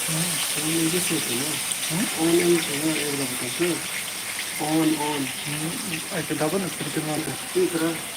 On नीचे से थे ना, हम्म ऑन ऑन थे ना, एक बार बताते ऑन ऑन ऐसे दबो ना फिर वहाँ पे। ठीक है।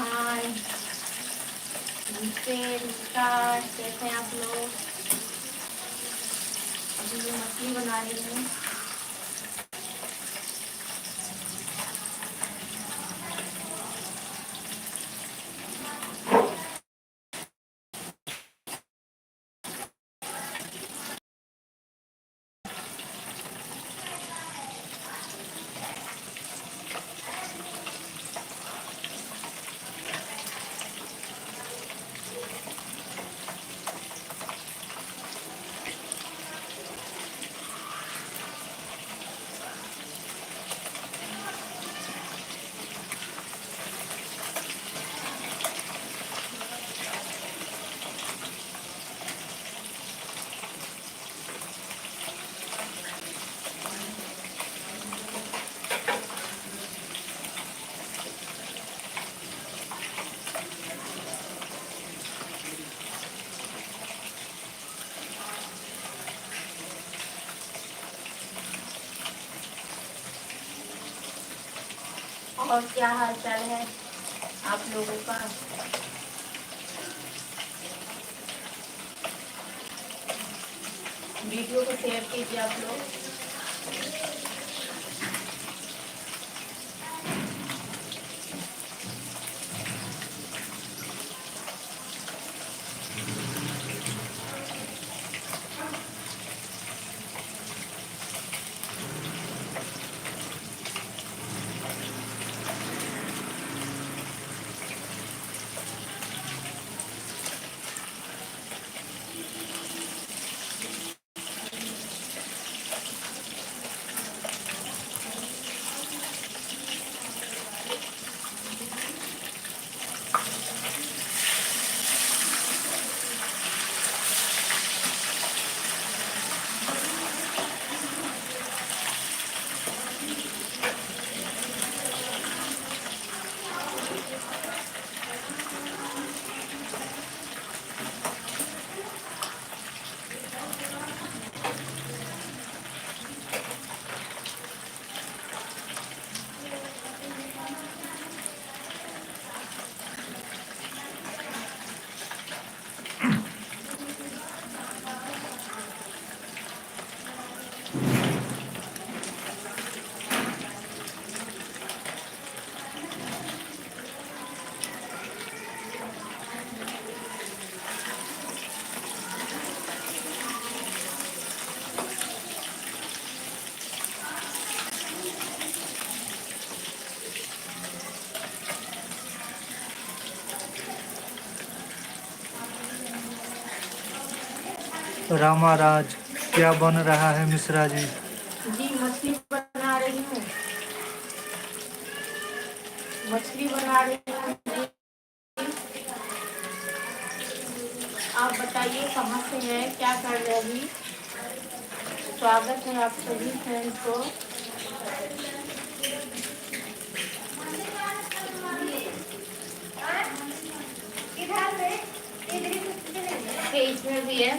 हाय, नमस्ते, नमस्कार, कैसे हैं आप लोग? अभी मैं मछली बना रही हूँ। और क्या हाल चाल है आप लोगों का? वीडियो को शेयर कीजिए आप लोग। रामाराज, क्या बन रहा है मिश्रा जी? जी मछली बना रही हूँ, मछली बना रही हूँ जी। आप बताइए कहाँ से हैं, क्या कर रहे हैं अभी? स्वागत है आप सभी फ्रेंड्स को। इसमें भी है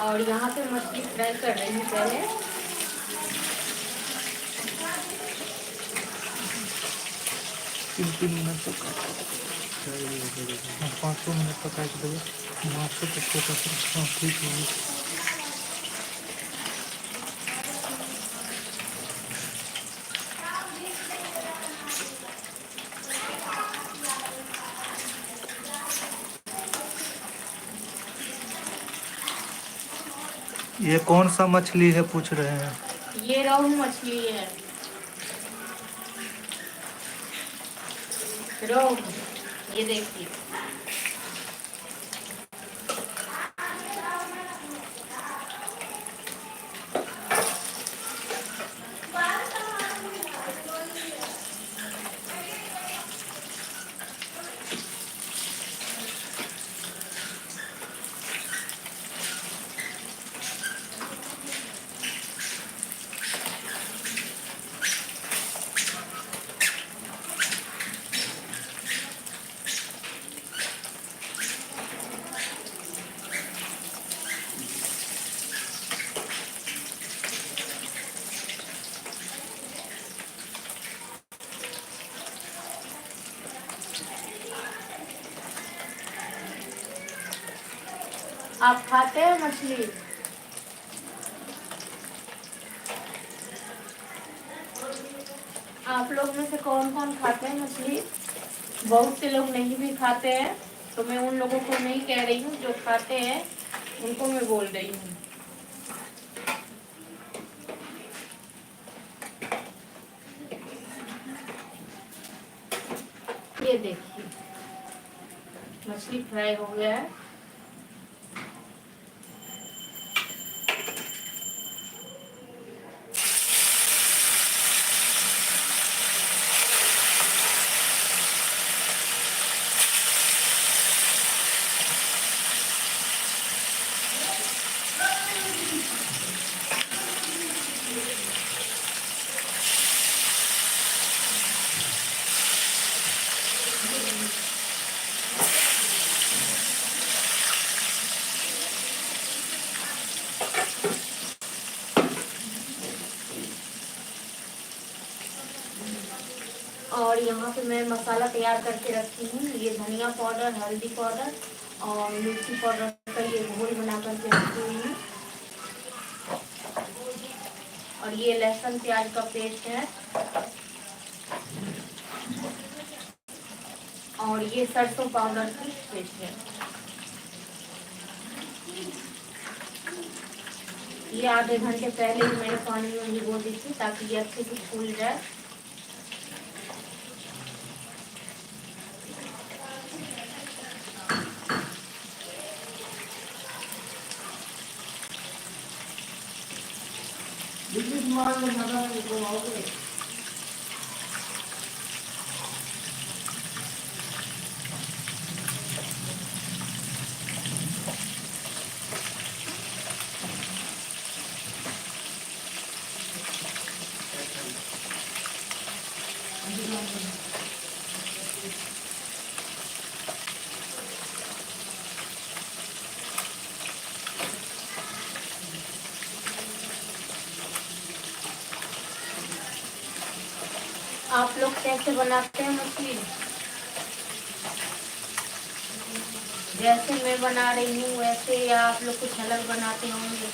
और यहाँ पे मछली फ्राई कर रही हूँ पहले। 3 मिनट तक 5 मिनट तक काट देगा। मार्च तक छोटा सा ठीक होगी। ये कौन सा मछली है पूछ रहे हैं? ये रोहू मछली है, रोहू, ये देखिए। आप खाते हैं मछली? आप लोग में से कौन कौन खाते हैं मछली? बहुत से लोग नहीं भी खाते हैं, तो मैं उन लोगों को नहीं कह रही हूँ, जो खाते हैं उनको मैं बोल रही हूँ। ये देखिए मछली फ्राई हो गया है। और यहाँ पे मैं मसाला तैयार करके रखी हूँ। ये धनिया पाउडर, हल्दी पाउडर और मिर्ची पाउडर का ये घोल बना करके रखी हुई हूँ। और ये लहसुन प्याज का पेस्ट है। और ये सरसों पाउडर की पेस्ट है। ये आधे घंटे पहले ही मैंने पानी में भिगो दी थी ताकि ये अच्छे से फूल जाए। आप लोग कैसे बनाते हैं मछली? जैसे मैं बना रही हूँ वैसे, या आप लोग कुछ अलग बनाते होंगे?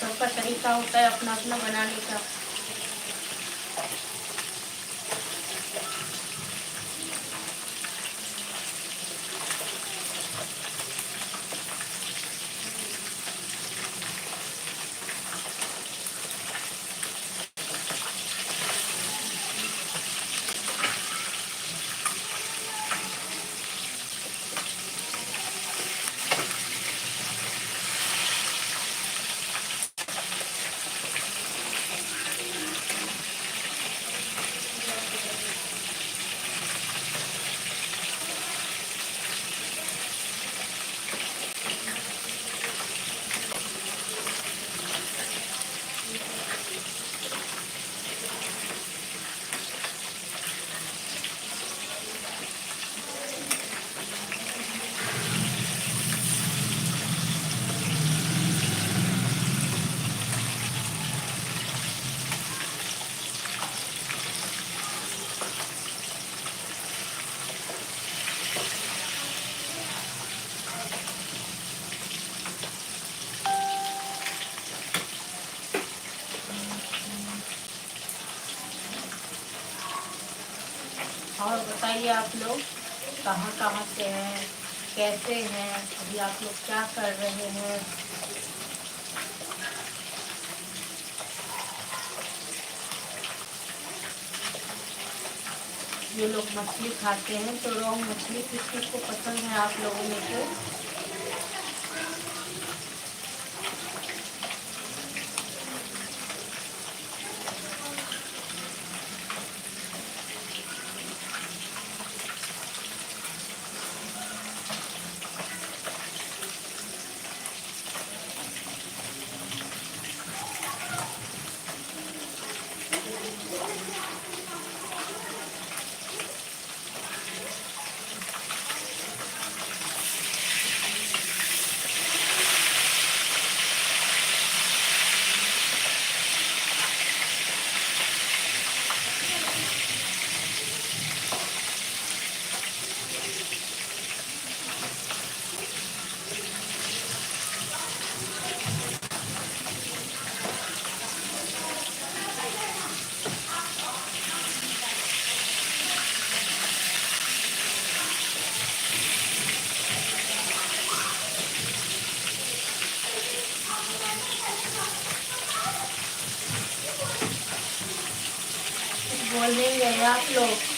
सबका तरीका होता है अपना अपना बनाने का। और बताइए आप लोग कहाँ कहाँ से हैं, कैसे हैं, अभी आप लोग क्या कर रहे हैं? जो लोग मछली खाते हैं तो रोहू मछली किस किस को पसंद है आप लोगों में से? और नहीं गए आप लोग।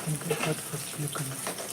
उनके साथ फर्स्ट क्लिक करना।